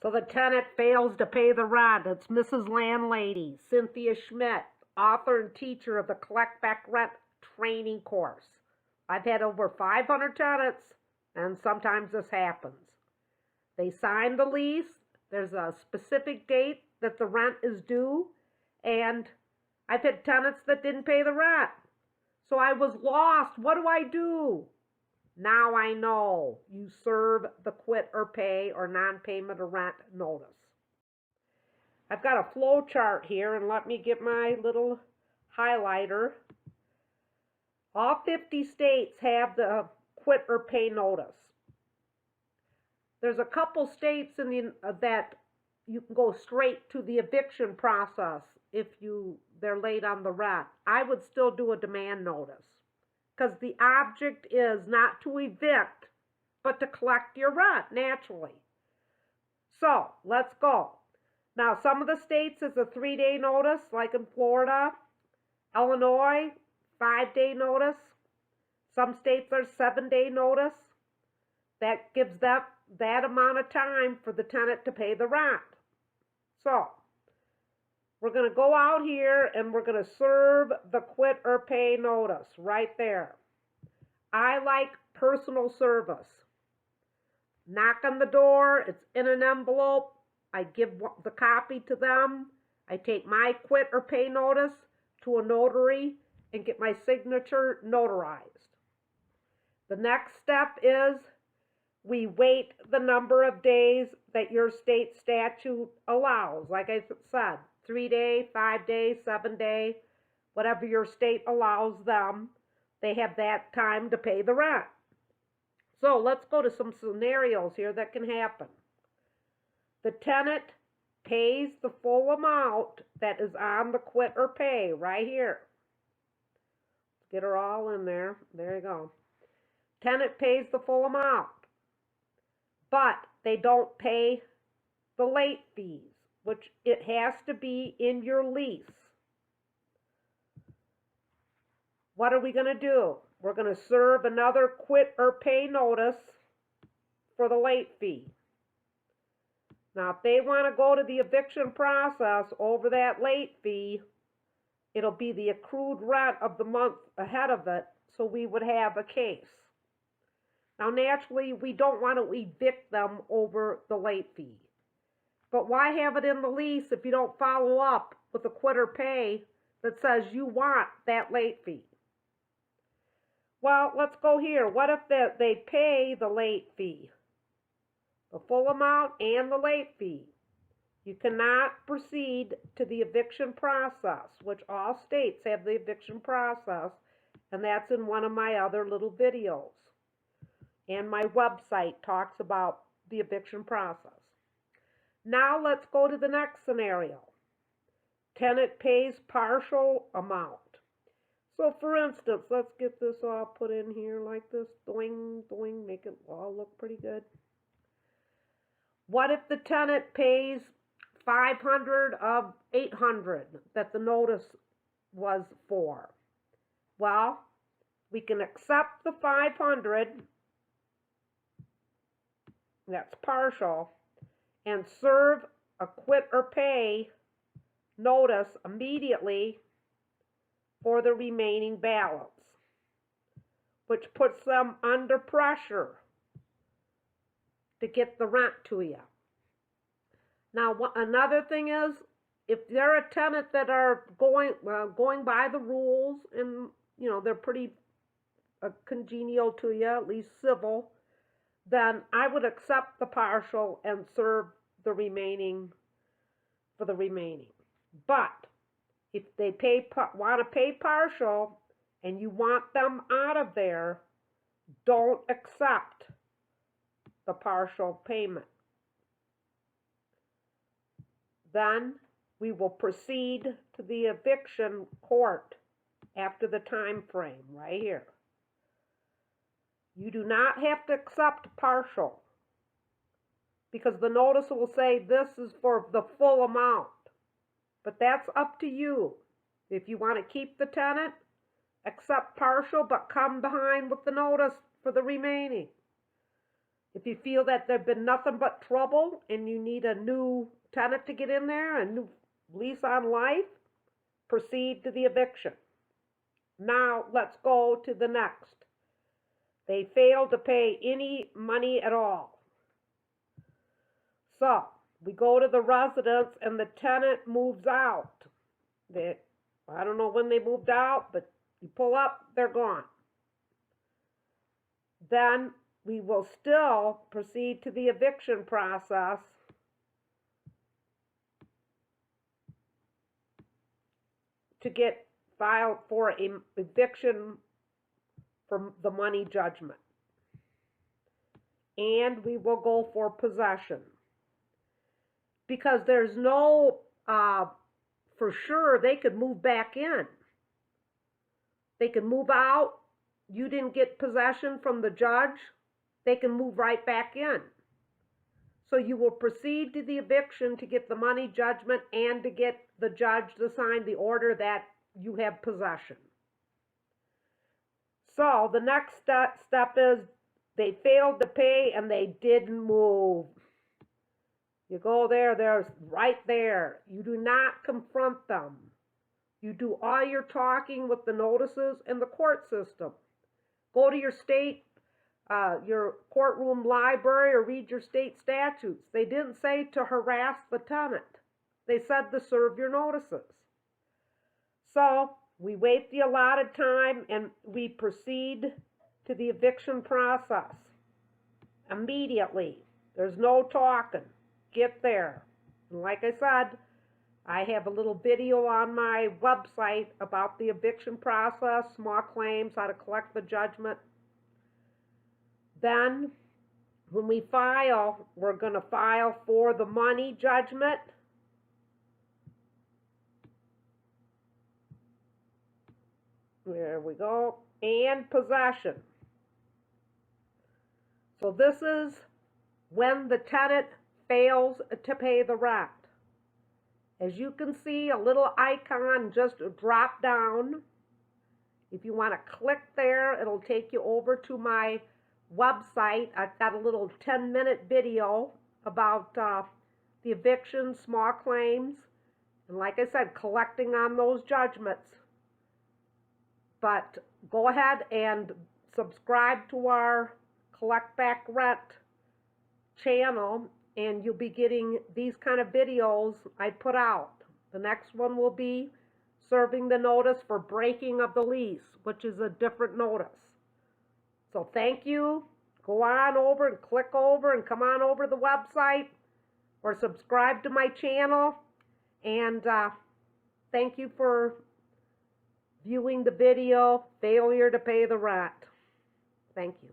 So the tenant fails to pay the rent. It's Mrs. Landlady, Cynthia Schmidt, author and teacher of the Collect Back Rent training course. I've had over 500 tenants, and sometimes this happens. They sign the lease. There's a specific date that the rent is due, and I've had tenants that didn't pay the rent. So I was lost. What do I do? Now I know. You serve the quit or pay or non-payment of rent notice. I've got a flow chart here, and let me get my little highlighter. All 50 states have the quit or pay notice. There's a couple states that you can go straight to the eviction process if they're late on the rent. I would still do a demand notice, because the object is not to evict, but to collect your rent, naturally. So, let's go. Now, some of the states is a 3-day notice, like in Florida. Illinois, 5-day notice. Some states are 7-day notice. That gives that amount of time for the tenant to pay the rent. So, we're going to go out here and we're going to serve the quit or pay notice right there. I like personal service. Knock on the door, it's in an envelope. I give the copy to them. I take my quit or pay notice to a notary and get my signature notarized. The next step is we wait the number of days that your state statute allows. Like I said, 3-day, 5-day, 7-day, whatever your state allows them, they have that time to pay the rent. So let's go to some scenarios here that can happen. The tenant pays the full amount that is on the quit or pay right here. Get her all in there. There you go. Tenant pays the full amount, but they don't pay the late fees, which it has to be in your lease. What are we going to do? We're going to serve another quit or pay notice for the late fee. Now, if they want to go to the eviction process over that late fee, it'll be the accrued rent of the month ahead of it, so we would have a case. Now, naturally, we don't want to evict them over the late fee. But why have it in the lease if you don't follow up with a quit or pay that says you want that late fee? Well, let's go here. What if they pay the late fee? The full amount and the late fee. You cannot proceed to the eviction process, which all states have the eviction process, and that's in one of my other little videos. And my website talks about the eviction process. Now let's go to the next scenario. Tenant pays partial amount. So for instance, let's get this all put in here like this. Doing, doing, make it all look pretty good. What if the tenant pays 500 of 800 that the notice was for? Well, we can accept the 500, that's partial, and serve a quit or pay notice immediately for the remaining balance, which puts them under pressure to get the rent to you. Now, another thing is, if they're a tenant that are going by the rules and, they're pretty congenial to you, at least civil, then I would accept the partial and serve the remaining for the remaining. But if they want to pay partial and you want them out of there, don't accept the partial payment. Then we will proceed to the eviction court after the time frame right here. You do not have to accept partial, because the notice will say this is for the full amount. But that's up to you. If you want to keep the tenant, accept partial, but come behind with the notice for the remaining. If you feel that there's been nothing but trouble and you need a new tenant to get in there, a new lease on life, proceed to the eviction. Now let's go to the next. They failed to pay any money at all. So we go to the residence and the tenant moves out. I don't know when they moved out, but you pull up, they're gone. Then we will still proceed to the eviction process to get filed for an eviction for the money judgment. And we will go for possession. Because there's no, for sure, they could move back in. They can move out. You didn't get possession from the judge. They can move right back in. So you will proceed to the eviction to get the money judgment and to get the judge to sign the order that you have possession. So the next step is they failed to pay and they didn't move. You go there, they're right there. You do not confront them. You do all your talking with the notices in the court system. Go to your state, your courtroom library, or read your state statutes. They didn't say to harass the tenant. They said to serve your notices. So we wait the allotted time and we proceed to the eviction process immediately. There's no talking. Get there. And like I said, I have a little video on my website about the eviction process, small claims, how to collect the judgment. Then, when we file, we're going to file for the money judgment. There we go. And possession. So this is when the tenant fails to pay the rent. As you can see, a little icon just dropped down. If you want to click there, it'll take you over to my website. I've got a little 10-minute video about the eviction, small claims, and like I said, collecting on those judgments. But go ahead and subscribe to our Collect Back Rent channel, and you'll be getting these kind of videos I put out. The next one will be serving the notice for breaking of the lease, which is a different notice. So thank you. Go on over and click over and come on over to the website or subscribe to my channel. And thank you for viewing the video, Failure to Pay the Rent. Thank you.